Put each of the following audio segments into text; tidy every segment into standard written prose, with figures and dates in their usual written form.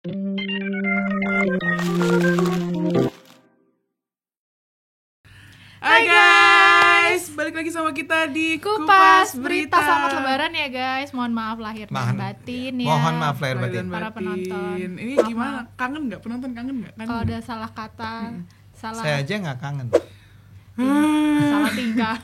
Hai guys, balik lagi sama kita di Kupas Berita. Selamat Lebaran ya guys. Mohon maaf lahir dan batin ya. Mohon maaf lahir batin para penonton. Ini gimana? Kangen nggak penonton? Kangen nggak? Kalau ada salah kata, salah saya aja nggak kangen. salah tingkah.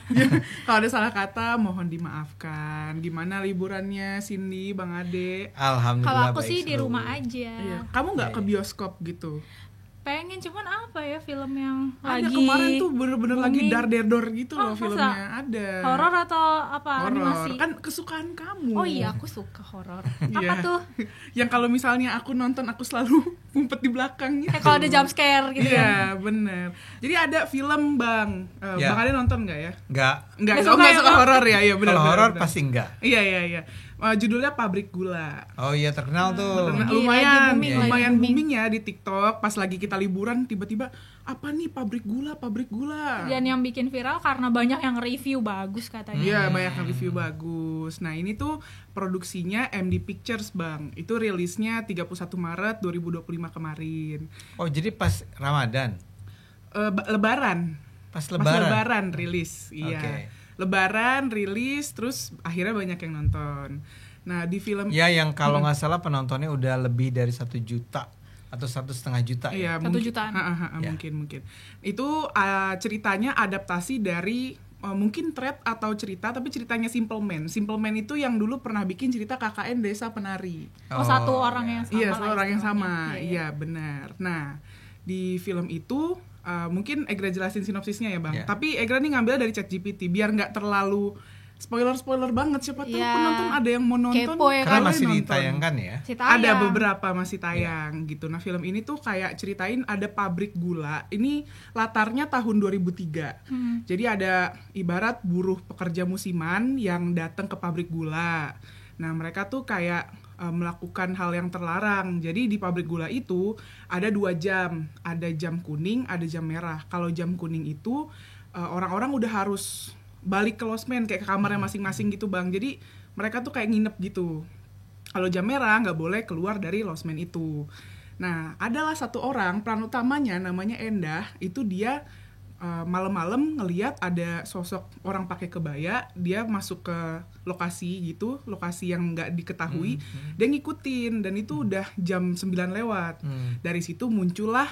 Kalau ada salah kata, mohon dimaafkan. Gimana liburannya Cindy, Bang Ade? Alhamdulillah. Kalau aku baik, sih di seru. rumah aja. Iya. Kamu nggak ke bioskop gitu? Pengen, cuman apa ya film yang Ada lagi kemarin tuh bener-bener lagi booming. dar-der-dor gitu Oh, loh masa? filmnya. Ada. Horor atau apa? Horor. Animasi? Kan kesukaan kamu. Oh iya, aku suka horor. Iya. Apa tuh? Yang kalau misalnya aku nonton, aku selalu ngumpet di belakang gitu. Kayak kalau ada jump scare gitu kan. Iya, bener. Jadi ada film Bang. Ya. Bang Ade nonton nggak ya? Nggak. Nggak Nggak suka suka ya, horor ya? Iya benar. Kalau benar, horor benar. pasti enggak. Iya. Judulnya Pabrik Gula. Oh iya, terkenal tuh. Nah, Lagi lumayan booming. booming ya di TikTok. Pas lagi kita liburan, tiba-tiba apa nih pabrik gula. Dan yang bikin viral karena banyak yang review bagus katanya. Iya, banyak yang review bagus. Nah, ini tuh produksinya MD Pictures, Bang. Itu rilisnya 31 Maret 2025 kemarin. Oh jadi pas Ramadan. Lebaran. Pas Pas Lebaran. Lebaran rilis. Iya. Oke. Lebaran rilis, terus akhirnya banyak yang nonton. Nah, di film Ya yang kalau nggak salah penontonnya udah lebih dari 1 juta atau 1,5 juta ya. Iya, 1 jutaan. Ya. Mungkin. Itu ceritanya adaptasi dari mungkin thread atau cerita, tapi ceritanya Simple Man. Simple Man itu yang dulu pernah bikin cerita KKN Desa Penari. Oh, satu orang yang sama. Iya, lah satu orang yang sama. istilahnya. Iya, benar. Nah, di film itu mungkin Egra jelasin sinopsisnya ya, Bang. Iya. Tapi Egra nih ngambil dari ChatGPT biar nggak terlalu spoiler banget. Siapa tahu Iya. penonton ada yang mau nonton. Kepo ya Karena kan? masih nonton. ditayangkan ya. Si tayang. Ada beberapa masih tayang gitu. Nah, film ini tuh kayak ceritain ada pabrik gula. Ini latarnya tahun 2003. Jadi ada ibarat buruh pekerja musiman yang datang ke pabrik gula. Nah, mereka tuh kayak melakukan hal yang terlarang. Jadi di pabrik gula itu ada 2 jam. Ada jam kuning, ada jam merah. Kalau jam kuning itu orang-orang udah harus balik ke losmen kayak ke kamarnya masing-masing gitu, Bang. Jadi mereka tuh kayak nginep gitu. Kalau jam merah nggak boleh keluar dari losmen itu. Nah, adalah satu orang peran utamanya namanya Endah. Itu dia malam-malam ngelihat ada sosok orang pakai kebaya, dia masuk ke lokasi gitu, lokasi yang nggak diketahui, dia ngikutin dan itu udah jam 9 lewat. Dari situ muncullah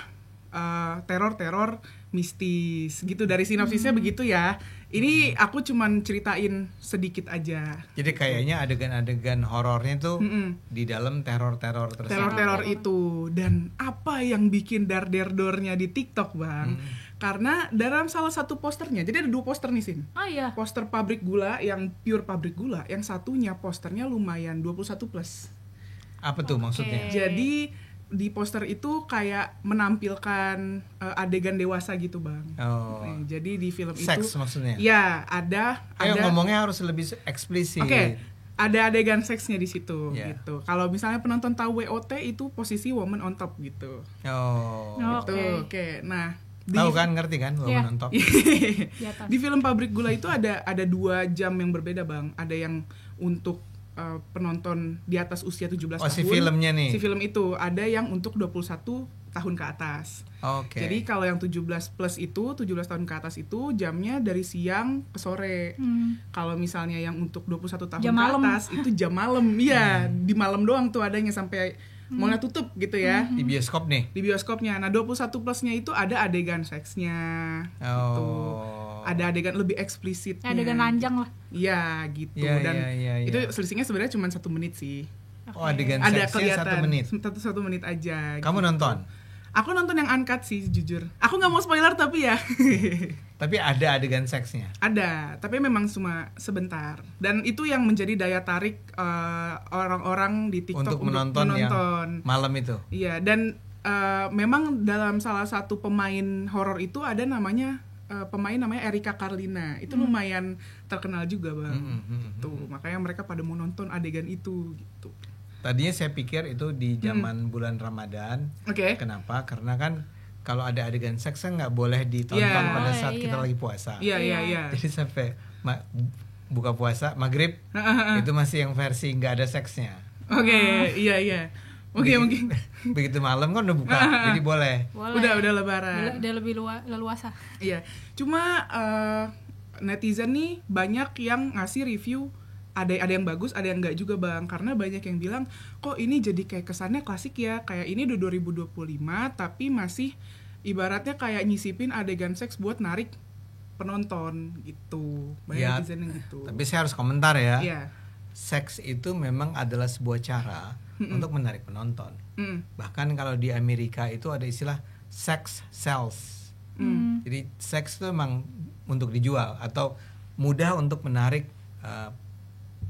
teror-teror mistis gitu, dari sinopsisnya begitu ya. Ini aku cuman ceritain sedikit aja. Jadi kayaknya adegan-adegan horornya tuh di dalam teror-teror tersebut. Teror-teror itu. Dan apa yang bikin dar-der-dornya di TikTok, Bang? Karena dalam salah satu posternya, jadi ada 2 poster nih, Sin. Oh iya. Poster pabrik gula yang pure pabrik gula, yang satunya posternya lumayan 21 plus. Apa tuh maksudnya? Jadi di poster itu kayak menampilkan adegan dewasa gitu, Bang. Oh. Jadi di film Seks itu maksudnya? ya ada Ayo ngomongnya harus lebih eksplisit. Oke, ada adegan seksnya di situ Yeah. gitu. Kalau misalnya penonton tahu WOT itu posisi woman on top gitu. Oh. Gitu. Oke. Nah, Tahu kan, ngerti kan Iya. woman on top? Di atas. di film Pabrik Gula itu ada 2 jam yang berbeda, Bang. Ada yang untuk penonton di atas usia 17 Oh, tahun. si filmnya nih. Si film itu ada yang untuk 21 tahun ke atas. Oke. Jadi kalau yang 17 plus itu, 17 tahun ke atas itu jamnya dari siang ke sore. Kalau misalnya yang untuk 21 tahun Jam ke malam. atas itu jam malam. Iya, di malam doang tuh adanya sampai mulai tutup gitu ya. Di bioskop nih. Di bioskopnya. Nah, 21 plusnya itu ada adegan seksnya. Gitu. Oh. Ada adegan lebih eksplisitnya. Adegan ranjang lah. Iya, gitu. Iya, Dan iya. itu selisihnya sebenarnya cuma 1 menit sih. Oh, adegan Ada seksnya kelihatan 1 menit. 1 menit aja. Kamu gitu. nonton? Aku nonton yang uncut sih, jujur. Aku nggak mau spoiler tapi ya. Tapi ada adegan seksnya. Ada, tapi memang cuma sebentar. Dan itu yang menjadi daya tarik orang-orang di TikTok Untuk menonton yang malam itu. Iya, dan memang dalam salah satu pemain horor itu ada namanya pemain namanya Erika Carlina. Itu lumayan terkenal juga, Bang. Tuh, makanya mereka pada mau nonton adegan itu gitu. Tadinya saya pikir itu di zaman bulan Ramadan. Oke. Kenapa? Karena kan kalau ada adegan seks kan nggak boleh ditonton Yeah. pada saat Iya. kita lagi puasa. Iya. Jadi sampai buka puasa maghrib itu masih yang versi nggak ada seksnya. Oke, iya. Mungkin. Begitu malam kan udah buka, jadi boleh. Udah lebaran. Udah lebih leluasa. Iya. Cuma netizen nih banyak yang ngasih review, ada yang bagus, ada yang enggak juga Bang, karena banyak yang bilang kok ini jadi kayak kesannya klasik ya, kayak ini udah 2025 tapi masih ibaratnya kayak nyisipin adegan seks buat narik penonton gitu. Banyak netizen yang gitu. Tapi saya harus komentar ya. Iya. Seks itu memang adalah sebuah cara untuk menarik penonton. Bahkan kalau di Amerika itu ada istilah sex sells. Jadi seks itu memang untuk dijual atau mudah untuk menarik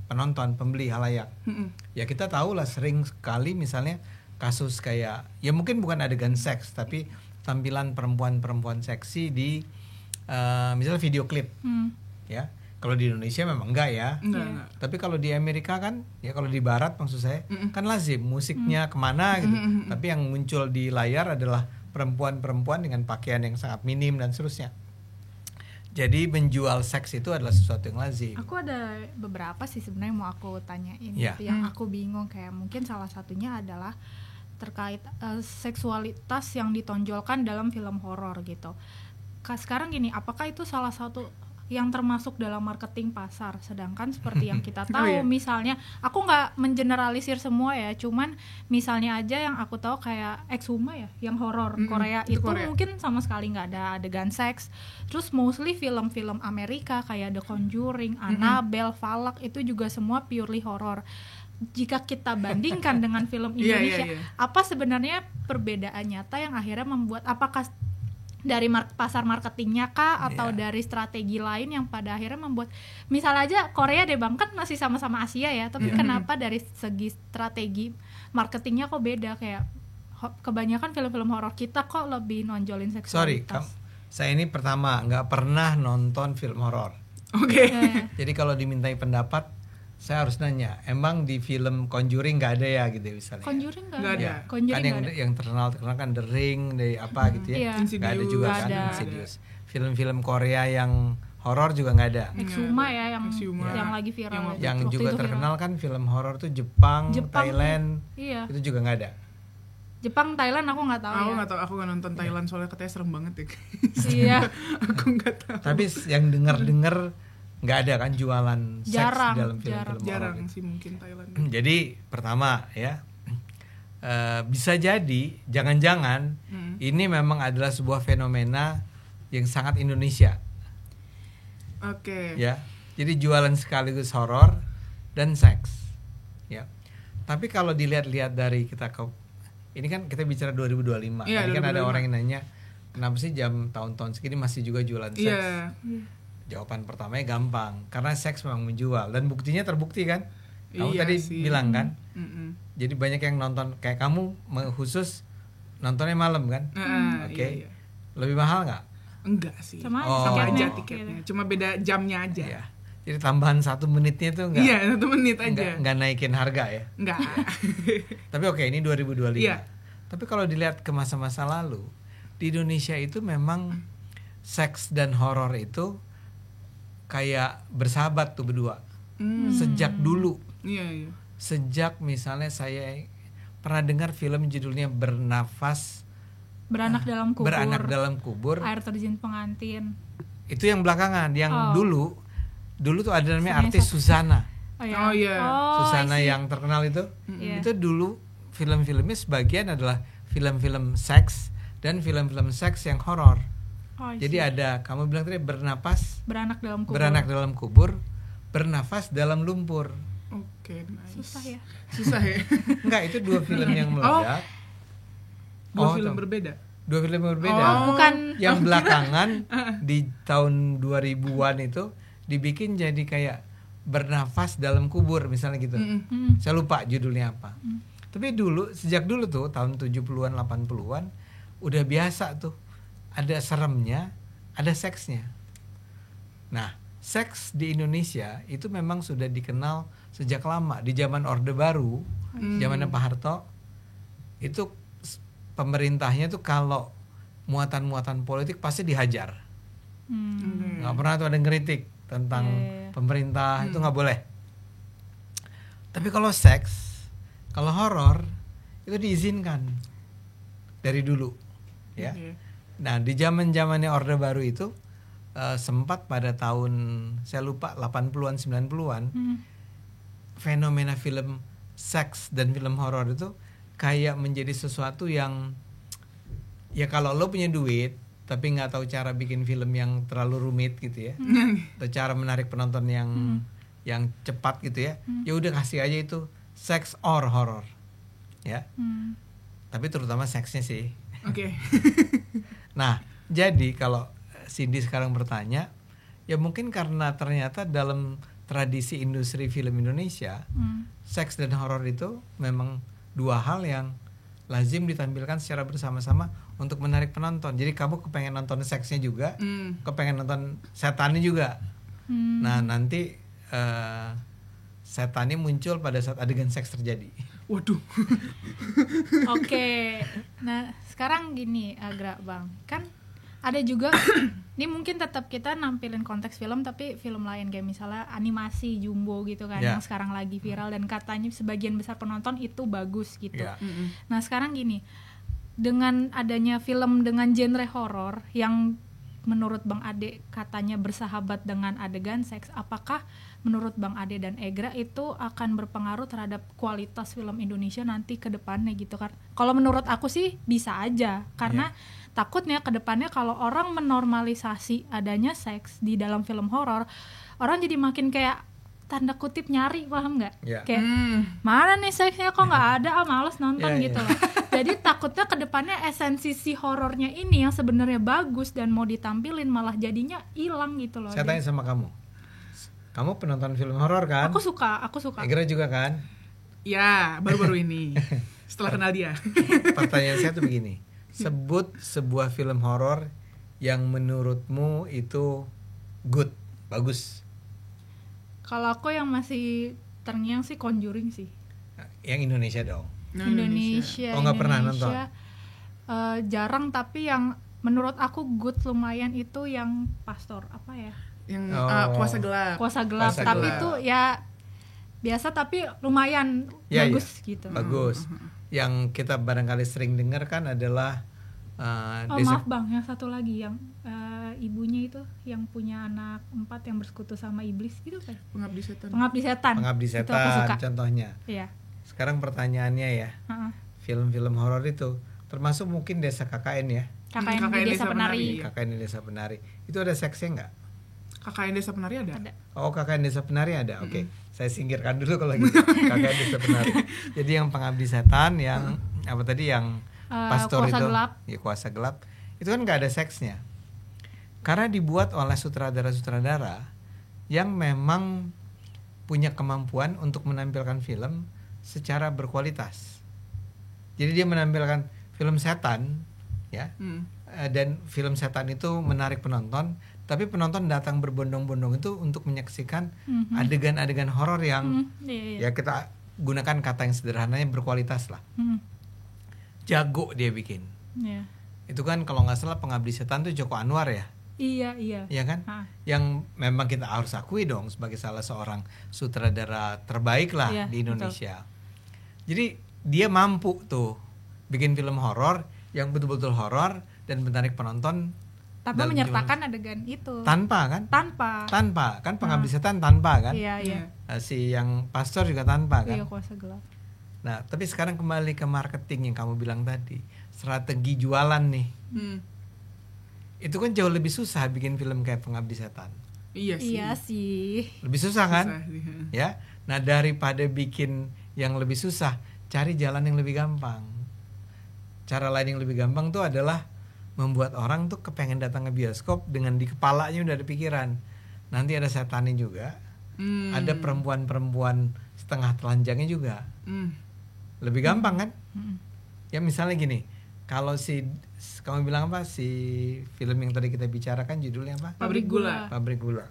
penonton, pembeli, halayak. Ya kita tahu lah sering sekali misalnya kasus kayak, ya mungkin bukan adegan seks tapi tampilan perempuan-perempuan seksi di misalnya video klip. Ya. Kalau di Indonesia memang enggak ya. Enggak. Tapi kalau di Amerika kan, ya kalau di Barat maksud saya, kan lazim musiknya kemana gitu. Tapi yang muncul di layar adalah perempuan-perempuan dengan pakaian yang sangat minim dan seterusnya. Jadi menjual seks itu adalah sesuatu yang lazim. Aku ada beberapa sih sebenarnya mau aku tanyain Ya. gitu, yang aku bingung, kayak mungkin salah satunya adalah terkait seksualitas yang ditonjolkan dalam film horor gitu. Sekarang gini, apakah itu salah satu yang termasuk dalam marketing pasar? Sedangkan seperti yang kita tahu, misalnya aku nggak mengeneralisir semua ya, cuman misalnya aja yang aku tahu kayak Exhuma ya, yang horor Korea itu Korea. mungkin sama sekali nggak ada adegan seks. Terus mostly film-film Amerika kayak The Conjuring, Annabelle, Falak itu juga semua purely horor. Jika kita bandingkan dengan film Indonesia, apa sebenarnya perbedaan nyata yang akhirnya membuat, apakah dari pasar marketingnya kah atau dari strategi lain yang pada akhirnya membuat, misal aja Korea deh Bang, kan masih sama-sama Asia ya, tapi kenapa dari segi strategi marketingnya kok beda? Kayak kebanyakan film-film horor kita kok lebih nonjolin seksualitas. Saya ini pertama nggak pernah nonton film horor. Oke. Jadi kalau dimintai pendapat, saya harus nanya, emang di film Conjuring nggak ada ya gitu misalnya? Conjuring nggak ada. Ya. Conjuring Kan yang terkenal kan The Ring, dari apa gitu ya? Nggak ada juga kan, Insidious. Film-film Korea yang horor juga nggak ada. Exhuma ya, yang lagi viral. Yang juga terkenal kan film horor tuh Jepang, Thailand, itu juga nggak ada. Jepang, Thailand aku nggak tahu. Aku nggak tahu, aku nggak nonton Thailand soalnya katanya serem banget ya. Iya. Aku nggak tahu. Tapi yang dengar nggak ada kan jualan seks dalam film-film horor. Jarang sih mungkin Thailand. Jadi pertama ya, bisa jadi jangan-jangan ini memang adalah sebuah fenomena yang sangat Indonesia. Oke. Ya, jadi jualan sekaligus horor dan seks. Ya, tapi kalau dilihat-lihat dari ini kan kita bicara 2025. Iya, Ini kan 2025. ada orang yang nanya, kenapa sih tahun-tahun segini masih juga jualan seks? Iya. Jawaban pertamanya gampang, karena seks memang menjual dan buktinya terbukti kan. Kamu tadi bilang kan. Jadi banyak yang nonton, kayak kamu khusus nontonnya malam kan. Oke. Iya. Lebih mahal nggak? Enggak sih. Sama aja tiketnya. Cuma beda jamnya aja. Iya. Jadi tambahan 1 menitnya tuh nggak? Iya, 1 menit aja. Nggak naikin harga ya? Enggak. Tapi oke, ini 2025. Iya. Tapi kalau dilihat ke masa-masa lalu, di Indonesia itu memang seks dan horor itu kayak bersahabat tuh berdua. Sejak dulu. Iya. Sejak misalnya saya pernah dengar film judulnya Beranak dalam kubur. Air terjun pengantin. Itu yang belakangan, yang dulu tuh ada namanya artis Susana. Oh iya. Susana yang terkenal itu. Itu dulu film-filmnya sebagian adalah film-film seks dan film-film seks yang horor. Jadi ada, kamu bilang tadi beranak dalam kubur, bernafas dalam lumpur. Oke, nice. Susah ya. Enggak, itu 2 film yang meledak. 2 film berbeda. 2 film berbeda. Bukan Yang belakangan di tahun 2000-an itu dibikin jadi kayak bernafas dalam kubur misalnya gitu. Saya lupa judulnya apa. Tapi sejak dulu tuh tahun 70-an 80-an udah biasa tuh. Ada seremnya, ada seksnya. Nah, seks di Indonesia itu memang sudah dikenal sejak lama. Di zaman Orde Baru, zamannya Pak Harto, itu pemerintahnya tuh kalau muatan-muatan politik pasti dihajar. Nggak pernah tuh ada ngeritik tentang pemerintah, itu nggak boleh. Tapi kalau seks, kalau horor, itu diizinkan dari dulu, ya. Oke. Nah di zamannya Orde Baru itu sempat pada tahun saya lupa 80-an 90-an fenomena film seks dan film horor itu kayak menjadi sesuatu yang ya kalau lo punya duit tapi nggak tahu cara bikin film yang terlalu rumit gitu ya, atau cara menarik penonton yang cepat gitu ya, ya udah kasih aja itu seks or horror, ya. Tapi terutama seksnya sih. Oke. Nah, jadi kalau Cindy sekarang bertanya, ya mungkin karena ternyata dalam tradisi industri film Indonesia, seks dan horor itu memang dua hal yang lazim ditampilkan secara bersama-sama untuk menarik penonton. Jadi kamu kepengen nonton seksnya juga, kepengen nonton setannya juga. Nah nanti setannya muncul pada saat adegan seks terjadi. Waduh. Oke. Nah, sekarang gini, Agra Bang. Kan ada juga ini mungkin tetap kita nampilin konteks film tapi film lain kayak misalnya animasi Jumbo gitu kan yang sekarang lagi viral dan katanya sebagian besar penonton itu bagus gitu. Nah, sekarang gini. Dengan adanya film dengan genre horor yang menurut Bang Ade katanya bersahabat dengan adegan seks, apakah menurut Bang Ade dan Egra itu akan berpengaruh terhadap kualitas film Indonesia nanti ke depannya gitu kan? Kalau menurut aku sih bisa aja, karena takutnya ke depannya kalau orang menormalisasi adanya seks di dalam film horor, orang jadi makin kayak tanda kutip nyari, paham nggak? Kayak mana nih seksnya kok nggak ada, males nonton gitu loh. Jadi takutnya kedepannya esensi si horornya ini yang sebenarnya bagus dan mau ditampilin malah jadinya hilang gitu loh. Saya tanya sama kamu penonton film horor kan? Aku suka. Egra juga kan? Ya, baru-baru ini setelah kenal dia. Pertanyaan saya tuh begini, sebut sebuah film horor yang menurutmu itu good, bagus. Kalau aku yang masih terngiang sih Conjuring sih. Yang Indonesia dong. Indonesia. Oh, nggak pernah nonton? Jarang, tapi yang menurut aku good lumayan itu yang Pastor apa ya? Yang Kuasa Gelap. Tapi itu ya biasa tapi lumayan bagus gitu. Bagus. Yang kita barangkali sering dengar kan adalah maaf Bang, yang satu lagi yang ibunya itu yang punya anak 4 yang bersekutu sama iblis gitu kan? Pengabdi Setan. Contohnya. Iya. Sekarang pertanyaannya ya, film-film horor itu termasuk mungkin Desa KKN ya? KKN Desa Penari. KKN Desa Penari. Itu ada seksnya nggak? KKN Desa Penari ada. Oh, KKN Desa Penari ada. Oke. Saya singkirkan dulu kalau gitu. KKN Desa Penari. Jadi yang Pengabdi Setan, yang apa tadi yang Pastor Kuasa itu, Gelap. Ya Kuasa Gelap. Itu kan nggak ada seksnya. Karena dibuat oleh sutradara-sutradara yang memang punya kemampuan untuk menampilkan film secara berkualitas. Jadi dia menampilkan film setan, ya, dan film setan itu menarik penonton, tapi penonton datang berbondong-bondong itu untuk menyaksikan adegan-adegan horor yang, ya kita gunakan kata yang sederhananya berkualitas lah. Jago dia bikin. Itu kan kalau nggak salah Pengabdi Setan tuh Joko Anwar ya. Iya. Iya kan? Yang memang kita harus akui dong sebagai salah seorang sutradara terbaik lah di Indonesia. Betul. Jadi dia mampu tuh bikin film horor yang betul-betul horor dan menarik penonton. Tanpa menyertakan adegan itu. Tanpa kan? Tanpa kan Pengabdi Setan tanpa kan? Iya. Si yang Pastor juga tanpa kan? Iya, Kuasa Gelap. Nah, tapi sekarang kembali ke marketing yang kamu bilang tadi, strategi jualan nih. Itu kan jauh lebih susah bikin film kayak Pengabdi Setan. Iya sih. Lebih susah kan? Ya. Nah, daripada bikin yang lebih susah, cari jalan yang lebih gampang. Cara lain yang lebih gampang tuh adalah membuat orang tuh kepengen datang ke bioskop dengan di kepalanya udah ada pikiran. Nanti ada setannya juga. Ada perempuan-perempuan setengah telanjangnya juga. Lebih gampang kan? Ya misalnya gini, kalau kamu bilang apa si film yang tadi kita bicarakan judulnya apa? Pabrik Gula.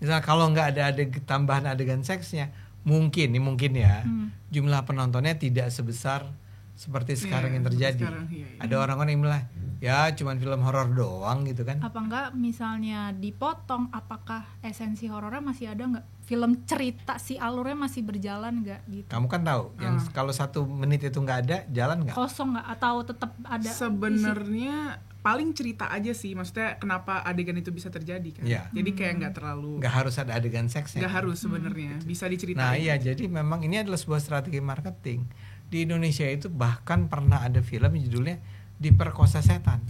Misal kalau nggak ada tambahan adegan seksnya, mungkin ya jumlah penontonnya tidak sebesar seperti sekarang yang terjadi. Ada orang-orang yang bilang ya cuman film horor doang gitu kan. Apa enggak misalnya dipotong, apakah esensi horornya masih ada nggak? Film cerita si alurnya masih berjalan nggak gitu? Kamu kan tahu yang kalau 1 menit itu nggak ada, jalan nggak? Kosong nggak atau tetap ada? Sebenarnya paling cerita aja sih, maksudnya kenapa adegan itu bisa terjadi kan. Iya. Jadi kayak nggak terlalu, Nggak harus ada adegan seksnya. nggak harus sebenarnya, bisa diceritain. Nah iya, jadi memang ini adalah sebuah strategi marketing. Di Indonesia itu bahkan pernah ada film judulnya Diperkosa Setan.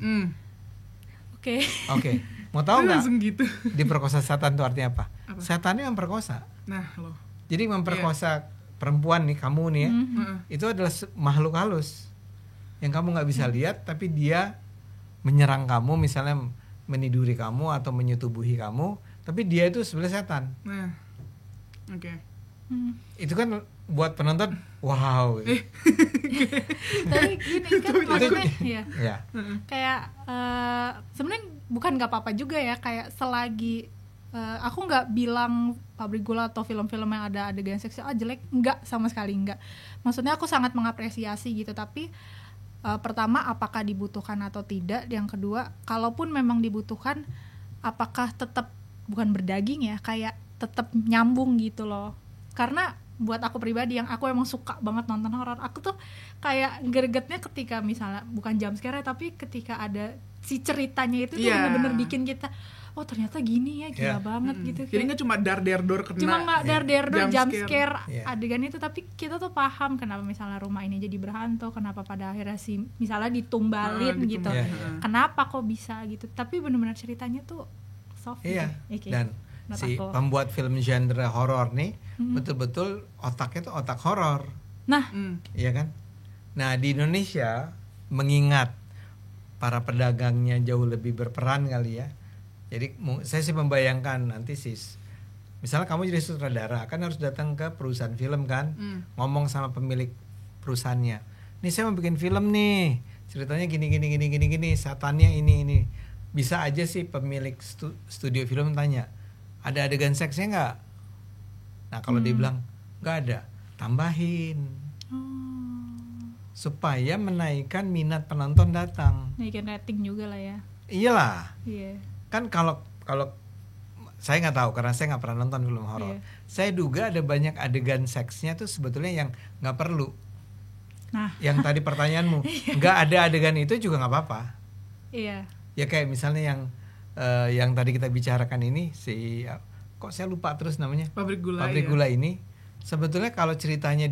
Oke. Oke, mau tahu nggak Langsung gitu. diperkosa setan itu artinya apa? Apa? Setannya memperkosa. Nah loh. Jadi memperkosa perempuan nih, kamu nih ya, itu adalah makhluk halus yang kamu nggak bisa lihat, tapi dia menyerang kamu, misalnya meniduri kamu atau menyetubuhi kamu, tapi dia itu sebenarnya setan. Nah, oke. Itu kan buat penonton, wow. Tapi gini kan maksudnya ya. Ya. Kayak sebenarnya bukan nggak apa-apa juga ya, kayak selagi aku nggak bilang Pabrik Gula atau film-film yang ada adegan seksual jelek, nggak, sama sekali nggak. Maksudnya aku sangat mengapresiasi gitu, tapi pertama apakah dibutuhkan atau tidak, yang kedua kalaupun memang dibutuhkan apakah tetap bukan berdaging ya, kayak tetap nyambung gitu loh. Karena buat aku pribadi yang aku emang suka banget nonton horor, aku tuh kayak gregetnya ketika misalnya bukan jump scare tapi ketika ada si ceritanya itu tuh bener-bener bikin kita, oh ternyata gini ya, gila banget gitu. Jadi nggak cuma dar-der-dor kena. Cuma nggak dar-der-dor jump scare Iya. adegan itu, tapi kita tuh paham kenapa misalnya rumah ini jadi berhantu, kenapa pada akhirnya si misalnya ditumbalin gitu, kenapa kok bisa gitu. Tapi benar-benar ceritanya tuh soft Iya. gitu. Dan si pembuat film genre horor nih betul-betul otaknya tuh otak horor. Nah, Iya kan? Nah, di Indonesia mengingat para pedagangnya jauh lebih berperan kali ya. Jadi saya sih membayangkan nanti misalnya kamu jadi sutradara kan harus datang ke perusahaan film kan, ngomong sama pemilik perusahaannya. Nih saya mau bikin film nih, ceritanya gini, setannya ini. Bisa aja sih pemilik studio film tanya, ada adegan seksnya nggak? Nah kalau dia bilang nggak ada, tambahin supaya menaikkan minat penonton datang. naikin rating juga lah ya. Iyalah. Iya. Kan kalau saya nggak tahu karena saya nggak pernah nonton film horor. Saya duga ada banyak adegan seksnya tuh sebetulnya yang nggak perlu. Nah, Yang tadi pertanyaanmu, nggak ada adegan itu juga nggak apa-apa. iya. Ya kayak misalnya yang tadi kita bicarakan ini kok saya lupa terus namanya, Pabrik Gula. Gula ini sebetulnya kalau ceritanya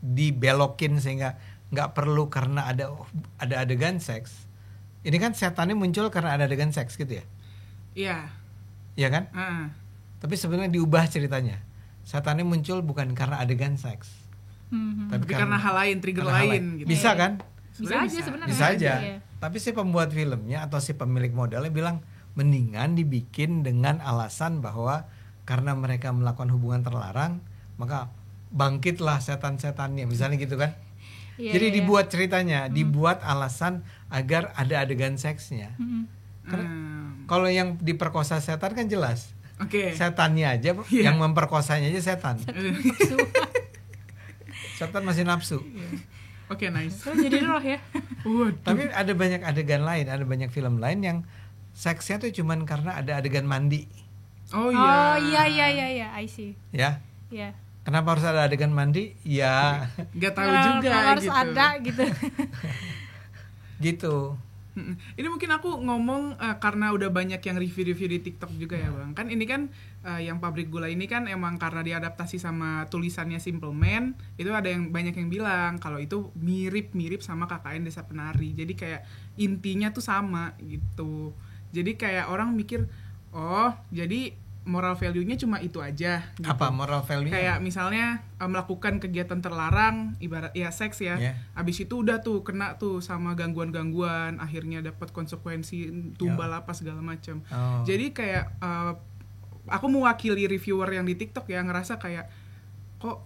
dibelokin sehingga nggak perlu karena ada adegan seks. Ini kan setannya muncul karena ada adegan seks gitu ya? Iya. Iya kan? Tapi sebenarnya diubah ceritanya. Setannya muncul bukan karena adegan seks, Tapi karena hal lain, trigger lain gitu. Bisa kan? Bisa aja sebenarnya. Bisa aja. Iya. Tapi si pembuat filmnya atau si pemilik modalnya bilang mendingan dibikin dengan alasan bahwa karena mereka melakukan hubungan terlarang, maka bangkitlah setan-setannya, misalnya gitu kan. Iya, Jadi iya. dibuat ceritanya, dibuat alasan agar ada adegan seksnya. Karena kalau yang diperkosa setan kan jelas. Oke. Setannya aja, yang memperkosanya aja setan. Setan masih nafsu. Oke, nice. Terus jadi roh ya. Tapi ada banyak adegan lain, ada banyak film lain yang seksnya tuh cuman karena ada adegan mandi. Oh Oh iya. iya, I see. Ya. Iya. Kenapa harus ada adegan mandi? Ya, Gak tahu Nah, juga harus gitu. ada gitu. gitu. Ini mungkin aku ngomong karena udah banyak yang review-review di TikTok juga ya Bang. Kan ini kan yang Pabrik Gula ini kan emang karena diadaptasi sama tulisannya Simple Man. Itu ada yang banyak yang bilang kalau itu mirip-mirip sama KKN Desa Penari. Jadi kayak intinya tuh sama gitu. Jadi kayak orang mikir, oh jadi moral value-nya cuma itu aja gitu. Apa moral value? Kayak misalnya melakukan kegiatan terlarang, ibarat ya seks ya. Yeah. Abis itu udah tuh kena tuh sama gangguan-gangguan, akhirnya dapat konsekuensi tumbal apa segala macam. Oh. Jadi kayak aku mewakili reviewer yang di TikTok ya, ngerasa kayak kok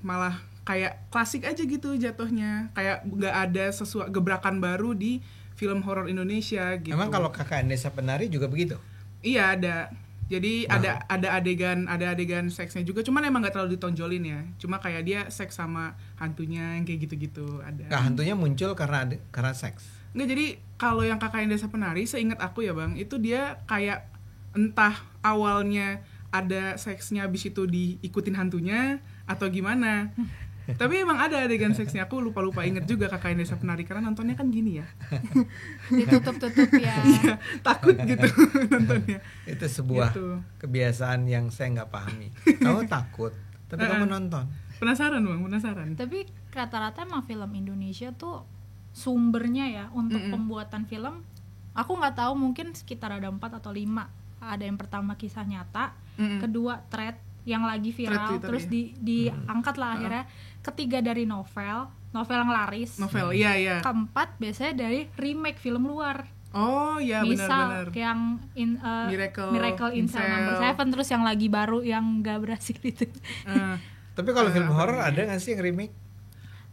malah kayak klasik aja gitu jatuhnya. Kayak nggak ada sesuatu gebrakan baru di film horor Indonesia gitu. Emang kalau KKN Desa Penari juga begitu? Iya ada. Jadi ada adegan seksnya juga, cuman emang nggak terlalu ditonjolin ya. Cuma kayak dia seks sama hantunya yang kayak gitu-gitu ada. Nah, hantunya muncul karena seks. Nggak, jadi kalau yang KKN Desa Penari, seingat aku ya Bang, itu dia kayak entah awalnya ada seksnya habis itu diikutin hantunya atau gimana. Tapi emang ada adegan seksnya, aku lupa inget juga KKN Desa Penari karena nontonnya kan gini ya. Ditutup-tutup ya. Iya, takut gitu nontonnya. Itu sebuah Gitu. kebiasaan yang saya nggak pahami. Kamu takut, tapi kamu nonton. Penasaran Bang, penasaran. Tapi rata-rata emang film Indonesia tuh sumbernya ya untuk pembuatan film, aku nggak tahu, mungkin sekitar ada 4 atau 5. Ada yang pertama kisah nyata, kedua thread yang lagi viral, Twitter, terus ya. diangkat lah akhirnya. Ketiga dari novel yang laris. Novel, iya. Keempat biasanya dari remake film luar. Oh iya, Misal benar-benar. yang Miracle in Cell Number 7, terus yang lagi baru yang gak berhasil itu. Tapi kalau film horor ada nggak sih yang remake?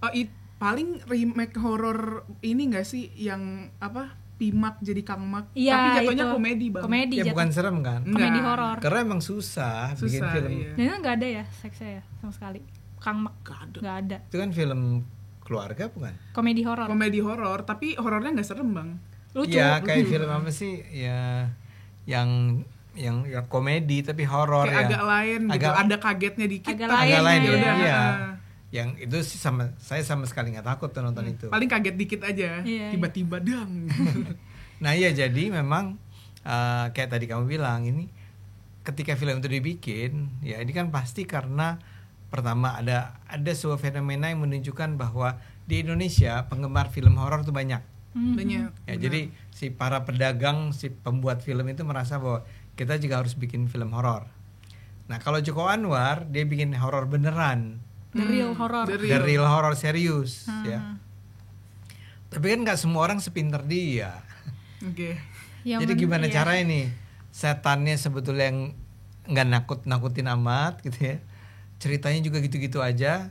Oh, paling remake horor ini nggak sih yang apa? Pimak jadi Kang Mak. Iya, Tapi jatuhnya itu. komedi Bang. Komedi Ya jatuh. bukan serem kan? Komedi Enggak. horor. Karena emang susah bikin Susah, film. iya. Dan itu nggak ada ya seksnya ya sama sekali. Kang Mak nggak ada. Itu kan film keluarga bukan? Komedi horor. Komedi horor, tapi horornya nggak serem Bang. Lucu. Iya, kayak film apa sih? Ya yang komedi tapi horor Kayak ya. agak lain gitu, ada kagetnya dikit. Agak tapi lain, Agak lain ya. ya. udah, Iya. Yang itu sih saya sama sekali nggak takut tuh nonton itu. paling kaget dikit aja, Iya, tiba-tiba dang. Nah iya, jadi memang kayak tadi kamu bilang, ini ketika film itu dibikin, ya ini kan pasti karena pertama ada sebuah fenomena yang menunjukkan bahwa di Indonesia penggemar film horor tuh banyak. Banyak. Ya, jadi si para pedagang, si pembuat film itu merasa bahwa kita juga harus bikin film horor. Nah kalau Joko Anwar dia bikin horor beneran, The real horror. the real horror serius, ya. Tapi kan nggak semua orang sepinter dia. Oke. Yang Jadi men- gimana iya. caranya nih setannya sebetulnya yang nggak nakutin amat gitu ya, ceritanya juga gitu-gitu aja,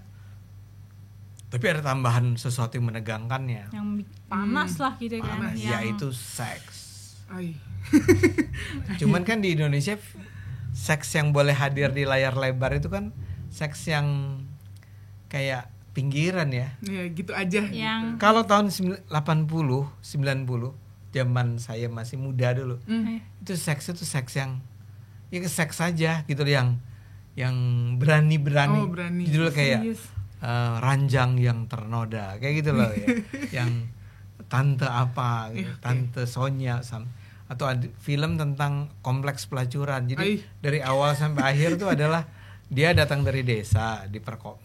tapi ada tambahan sesuatu yang menegangkannya, Yang panas lah gitu kan. panas, Yang yaitu seks. Ai. Cuman kan di Indonesia seks yang boleh hadir di layar lebar itu kan seks yang kayak pinggiran ya. Ya gitu aja. Yang Kalau tahun 80, 90, zaman saya masih muda dulu, itu seks yang ya seks saja gitu loh, yang berani-berani. Oh, berani. Judul kayak serius. ranjang yang ternoda kayak gitu loh ya. Yang tante apa gitu, tante Sonya atau film tentang kompleks pelacuran. Jadi dari awal sampai akhir tuh adalah dia datang dari desa,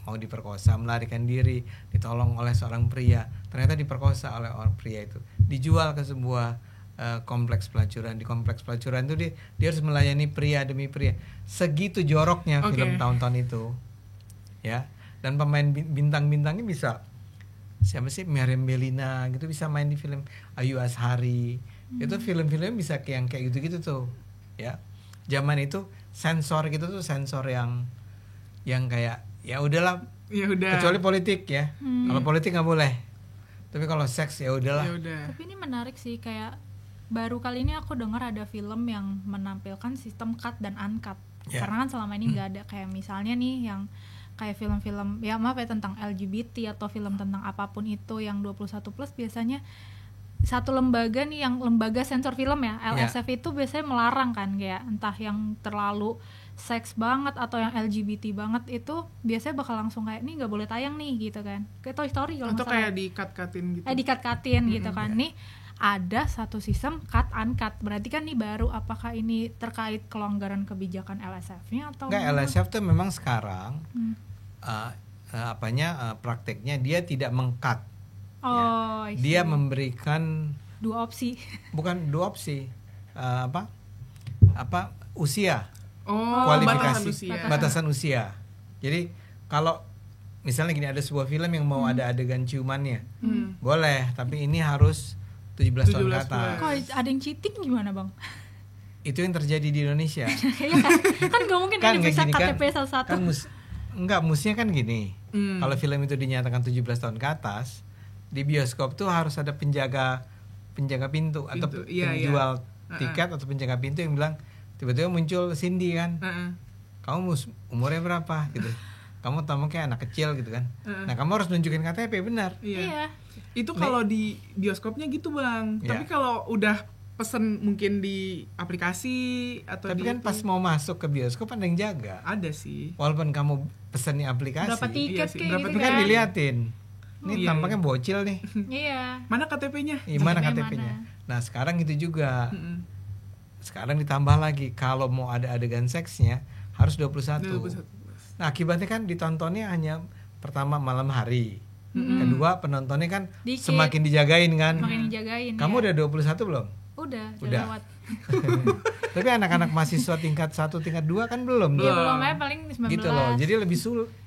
mau diperkosa, melarikan diri, ditolong oleh seorang pria, ternyata diperkosa oleh orang pria itu, dijual ke sebuah kompleks pelacuran. Di kompleks pelacuran itu dia harus melayani pria demi pria. Segitu joroknya film tahun-tahun itu, ya. Dan pemain bintang-bintangnya bisa siapa sih, Meriam Bellina gitu bisa main di film, Ayu Azhari. Itu film-filmnya bisa kayak gitu-gitu tuh, ya. Zaman itu sensor gitu tuh sensor yang kayak ya udahlah, Ya udah. kecuali politik ya. Kalau politik nggak boleh. Tapi kalau seks ya udahlah. Ya udah. Tapi ini menarik sih, kayak baru kali ini aku dengar ada film yang menampilkan sistem cut dan uncut. Ya. Karena kan selama ini nggak ada, kayak misalnya nih yang kayak film-film ya maaf ya tentang LGBT atau film tentang apapun itu yang 21 plus, biasanya satu lembaga nih, yang lembaga sensor film ya, LSF itu biasanya melarang kan, kayak entah yang terlalu seks banget atau yang LGBT banget, itu biasanya bakal langsung kayak nih nggak boleh tayang nih gitu kan, kayak Toy Story kalau Atau nggak salah. kayak di-cut-cutin gitu. Di-cut-cutin gitu kan. Nih ada satu sistem cut uncut, berarti kan nih baru, apakah ini terkait kelonggaran kebijakan LSF-nya atau Enggak, LSF tuh memang sekarang prakteknya dia tidak meng-cut. Oh, I see. Dia memberikan dua opsi. bukan dua opsi, usia, Oh, kualifikasi, batasan usia. Jadi kalau misalnya gini, ada sebuah film yang mau ada adegan ciumannya, boleh, tapi ini harus 17 tahun ke 17 atas. Kok ada yang cheating gimana bang? Itu yang terjadi di Indonesia. Iya kan gak mungkin kan nggak bisa gini, KTP satu-satu. Kan mestinya kan gini. Kalau film itu dinyatakan 17 tahun ke atas, di bioskop tuh harus ada penjaga pintu atau penjual tiket atau penjaga pintu yang bilang, tiba-tiba muncul Cindy kan, kamu umurnya berapa gitu, kamu tamu kayak anak kecil gitu kan. Nah, kamu harus nunjukin KTP benar. Iya. Itu kalau di bioskopnya gitu Bang. Iya. Tapi kalau udah pesen mungkin di aplikasi atau Tapi di kan pas mau masuk ke bioskop ada yang jaga. ada sih. Walaupun kamu pesen di aplikasi, Berapa tiket sih, kayak berapa gitu itu kan kan. diliatin. Ini Iya, tampaknya bocil nih. Iya. Mana KTP-nya? Gimana KTP KTP-nya? mana? Nah, sekarang itu juga. Mm-mm. Sekarang ditambah lagi kalau mau ada adegan seksnya harus 21. 21. Nah, akibatnya kan ditontonnya hanya pertama malam hari. Kedua, penontonnya kan Dikit. semakin dijagain kan. Makin dijagain. Kamu ya. udah 21 belum? Udah Udah. lewat. Tapi anak-anak mahasiswa tingkat 1, tingkat 2 kan belum. Iya, tuh. belum aja paling 19. Gitu loh. Jadi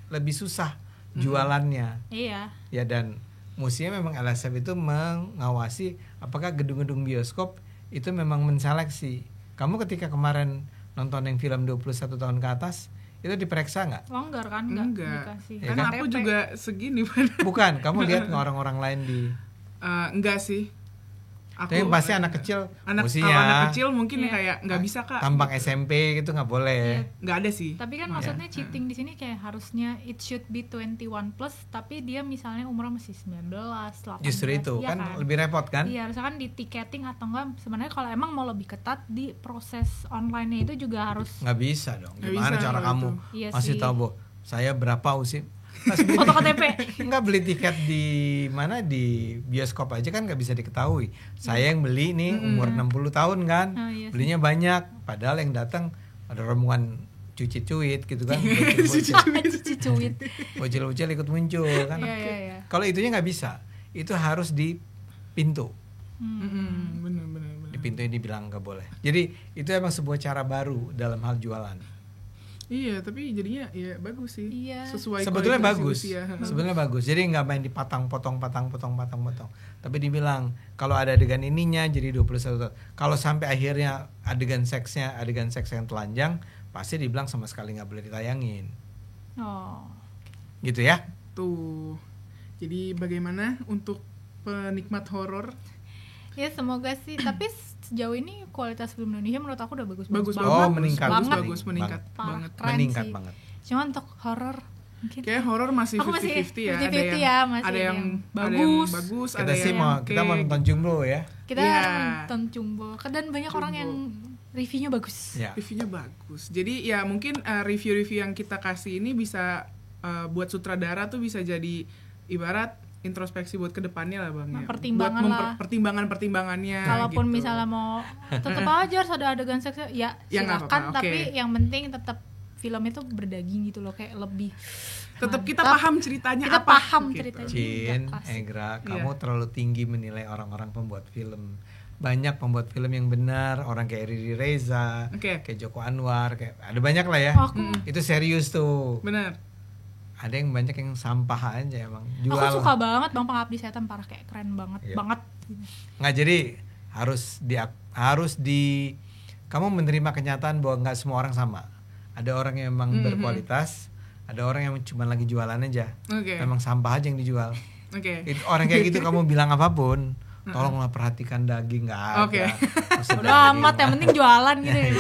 lebih susah jualannya. Iya. Ya, dan mestinya memang LSF itu mengawasi apakah gedung-gedung bioskop itu memang menseleksi. Kamu ketika kemarin nonton yang film 21 tahun ke atas itu diperiksa nggak? Longgar kan? Enggak. Dikasih. Ya Kan kan? aku KTP. juga segini Bang. Bukan, kamu lihat nggak orang-orang lain di Enggak sih. Aku tapi pasti anak kecil kalau mestinya anak kecil mungkin Iya. kayak nggak bisa Kak. tampang SMP gitu nggak boleh. Nggak ada sih. Tapi kan maksudnya cheating di sini kayak harusnya it should be 21 plus, tapi dia misalnya umurnya masih 19, 18. Justru itu iya kan lebih repot kan? Iya, harusnya kan di tiketing atau enggak sebenarnya kalau emang mau lebih ketat di proses online-nya itu juga harus Nggak bisa dong. Nggak Gimana bisa cara kalau kamu itu. Iya masih sih. tahu, Bu? Saya berapa usia? Pas beli foto KTP. nggak beli tiket di mana di bioskop aja kan nggak bisa diketahui. Saya yang beli nih umur 60 tahun kan, Oh, iya sih. belinya banyak. Padahal yang datang ada rombongan cuit gitu kan, Cici cuit. bocil-bocil ikut muncul kan. Iya, iya, iya. Kalau itunya nggak bisa, itu harus di pintu. Bener. Di pintu ini dibilang nggak boleh. Jadi itu emang sebuah cara baru dalam hal jualan. Iya, tapi jadinya ya bagus sih. Iya. Sesuai Sebetulnya kualifikasi bagus, usia. sebetulnya bagus. Jadi nggak main dipotong-potong. Tapi dibilang kalau ada adegan ininya jadi 21 tahun. Kalau sampai akhirnya adegan seks yang telanjang, pasti dibilang sama sekali nggak boleh ditayangin. Oh. Gitu ya? Tuh. Jadi bagaimana untuk penikmat horor? Ya semoga sih, tapi sejauh ini kualitas film Indonesia menurut aku udah bagus Bagus banget. Oh, meningkat. Bagus, meningkat Parah, banget. keren Meningkat sih. banget. Cuma untuk horor mungkin Kayak horor masih Aku masih 50-50 ya. 50-50 ya, masih ada yang bagus. bagus, Kita ada sih yang kita mau nonton Jumbo ya. kita Iya. nonton Jumbo dan banyak orang yang reviewnya bagus. Ya. reviewnya bagus. Jadi ya mungkin review-review yang kita kasih ini bisa buat sutradara tuh bisa jadi ibarat introspeksi buat kedepannya lah Bang ya. Pertimbangan Buat lah. pertimbangan-pertimbangannya. Kalaupun gitu. misalnya mau tetap aja harus ada adegan seksnya, ya Ya, nggak silakan. apa-apa, Tapi oke. yang penting tetap film itu berdaging gitu loh, kayak lebih tetap kita mantap. paham ceritanya Kita apa. paham gitu. ceritanya. Cin, Nggak klasik. Egra, Iya. kamu terlalu tinggi menilai orang-orang pembuat film. Banyak pembuat film yang benar, orang kayak Riri Reza, Oke. kayak Joko Anwar, kayak ada banyak lah ya. Aku Itu serius tuh. Benar. Ada yang banyak yang sampah aja emang. Jual. aku suka banget Bang Pengabdi Setan, parah, kayak keren banget Iya. banget. Nggak, jadi harus di kamu menerima kenyataan bahwa nggak semua orang sama. Ada orang yang memang berkualitas, ada orang yang cuma lagi jualan aja. Oke. Memang sampah aja yang dijual. Oke. Itu orang kayak gitu kamu bilang apapun, tolonglah perhatikan daging nggak ada. Oke. Maksud Udah daging amat, yang mah. penting jualan gitu ya.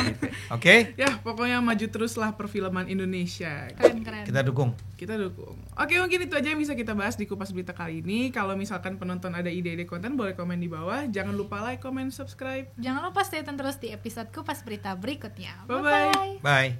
Oke, Ya, pokoknya maju teruslah perfilman Indonesia. Keren. kita dukung. Kita dukung. Oke, mungkin itu aja yang bisa kita bahas di Kupas Berita kali ini. Kalau misalkan penonton ada ide-ide konten, boleh komen di bawah. Jangan lupa like, comment, subscribe. Jangan lupa stay tune terus di episode Kupas Berita berikutnya. Bye-bye. Bye.